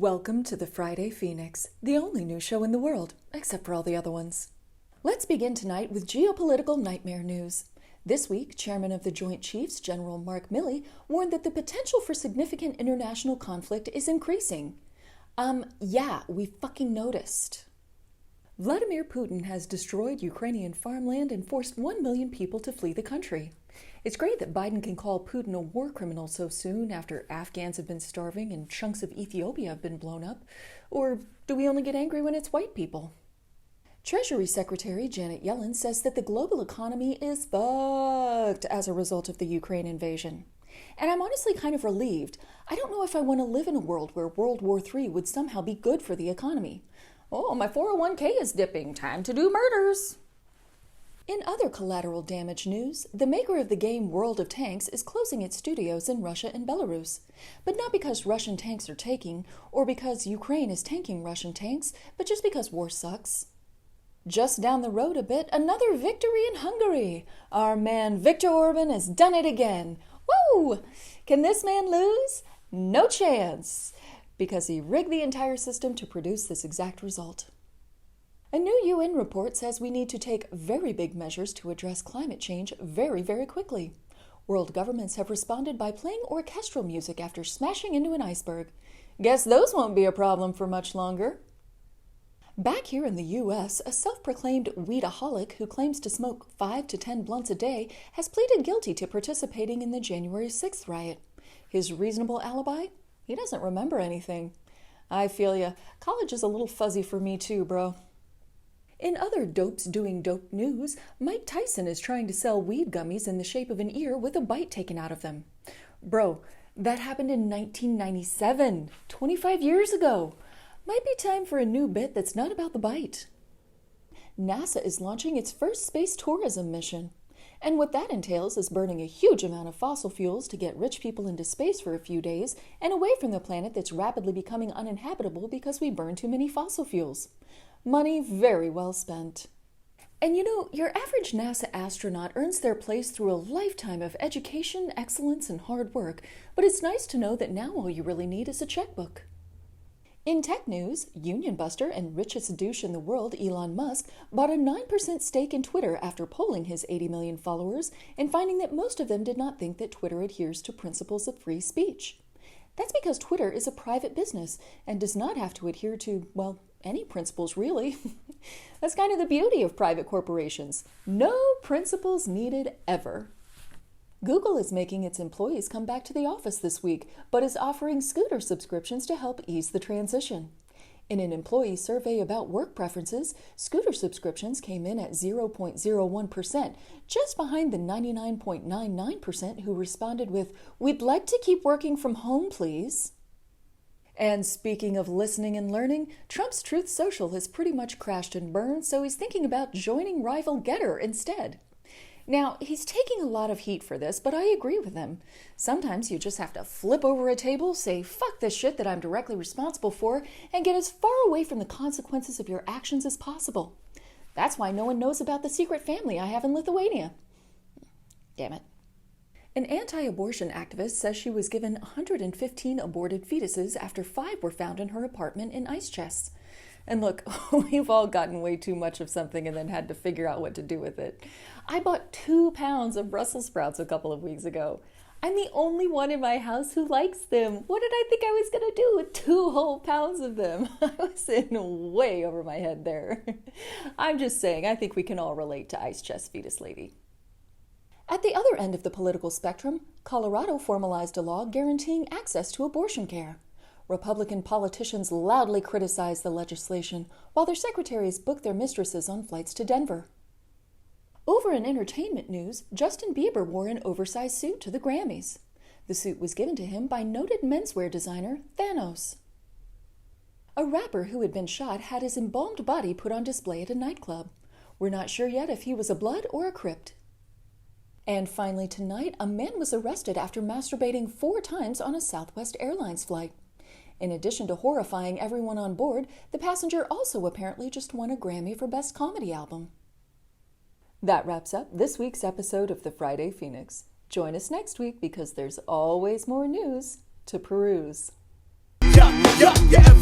Welcome to the Friday Fenix, the only news show in the world, except for all the other ones. Let's begin tonight with geopolitical nightmare news. This week, Chairman of the Joint Chiefs, General Mark Milley, warned that the potential for significant international conflict is increasing. We fucking noticed. Vladimir Putin has destroyed Ukrainian farmland and forced 1 million people to flee the country. It's great that Biden can call Putin a war criminal so soon after Afghans have been starving and chunks of Ethiopia have been blown up. Or do we only get angry when it's white people? Treasury Secretary Janet Yellen says that the global economy is fucked as a result of the Ukraine invasion. And I'm honestly kind of relieved. I don't know if I want to live in a world where World War III would somehow be good for the economy. Oh, my 401k is dipping. Time to do murders. In other collateral damage news, the maker of the game World of Tanks is closing its studios in Russia and Belarus. But not because Russian tanks are taking, or because Ukraine is tanking Russian tanks, but just because war sucks. Just down the road a bit, another victory in Hungary. Our man Viktor Orban has done it again. Woo! Can this man lose? No chance! Because he rigged the entire system to produce this exact result. A new UN report says we need to take very big measures to address climate change very, very quickly. World governments have responded by playing orchestral music after smashing into an iceberg. Guess those won't be a problem for much longer. Back here in the U.S., a self-proclaimed weedaholic who claims to smoke 5 to 10 blunts a day has pleaded guilty to participating in the January 6th riot. His reasonable alibi? He doesn't remember anything. I feel ya. College is a little fuzzy for me too, bro. In other dopes doing dope news, Mike Tyson is trying to sell weed gummies in the shape of an ear with a bite taken out of them. Bro, that happened in 1997, 25 years ago. Might be time for a new bit that's not about the bite. NASA is launching its first space tourism mission. And what that entails is burning a huge amount of fossil fuels to get rich people into space for a few days and away from the planet that's rapidly becoming uninhabitable because we burn too many fossil fuels. Money very well spent. And you know, your average NASA astronaut earns their place through a lifetime of education, excellence, and hard work, but it's nice to know that now all you really need is a checkbook. In tech news, union buster and richest douche in the world, Elon Musk, bought a 9% stake in Twitter after polling his 80 million followers and finding that most of them did not think that Twitter adheres to principles of free speech. That's because Twitter is a private business and does not have to adhere to, well, any principles really. That's kind of the beauty of private corporations. No principles needed ever. Google is making its employees come back to the office this week, but is offering scooter subscriptions to help ease the transition. In an employee survey about work preferences, scooter subscriptions came in at 0.01%, just behind the 99.99% who responded with, "We'd like to keep working from home, please." And speaking of listening and learning, Trump's Truth Social has pretty much crashed and burned, so he's thinking about joining rival Getter instead. Now, he's taking a lot of heat for this, but I agree with him. Sometimes you just have to flip over a table, say, fuck this shit that I'm directly responsible for, and get as far away from the consequences of your actions as possible. That's why no one knows about the secret family I have in Lithuania. Damn it. An anti-abortion activist says she was given 115 aborted fetuses after 5 were found in her apartment in ice chests. And look, we've all gotten way too much of something and then had to figure out what to do with it. I bought 2 pounds of Brussels sprouts a couple of weeks ago. I'm the only one in my house who likes them. What did I think I was going to do with 2 whole pounds of them? I was in way over my head there. I'm just saying, I think we can all relate to Ice Chest Fetus Lady. At the other end of the political spectrum, Colorado formalized a law guaranteeing access to abortion care. Republican politicians loudly criticized the legislation, while their secretaries booked their mistresses on flights to Denver. Over in entertainment news, Justin Bieber wore an oversized suit to the Grammys. The suit was given to him by noted menswear designer Thanos. A rapper who had been shot had his embalmed body put on display at a nightclub. We're not sure yet if he was a Blood or a Crypt. And finally tonight, a man was arrested after masturbating 4 times on a Southwest Airlines flight. In addition to horrifying everyone on board, the passenger also apparently just won a Grammy for Best Comedy Album. That wraps up this week's episode of the Friday Fenix. Join us next week because there's always more news to peruse. Yeah,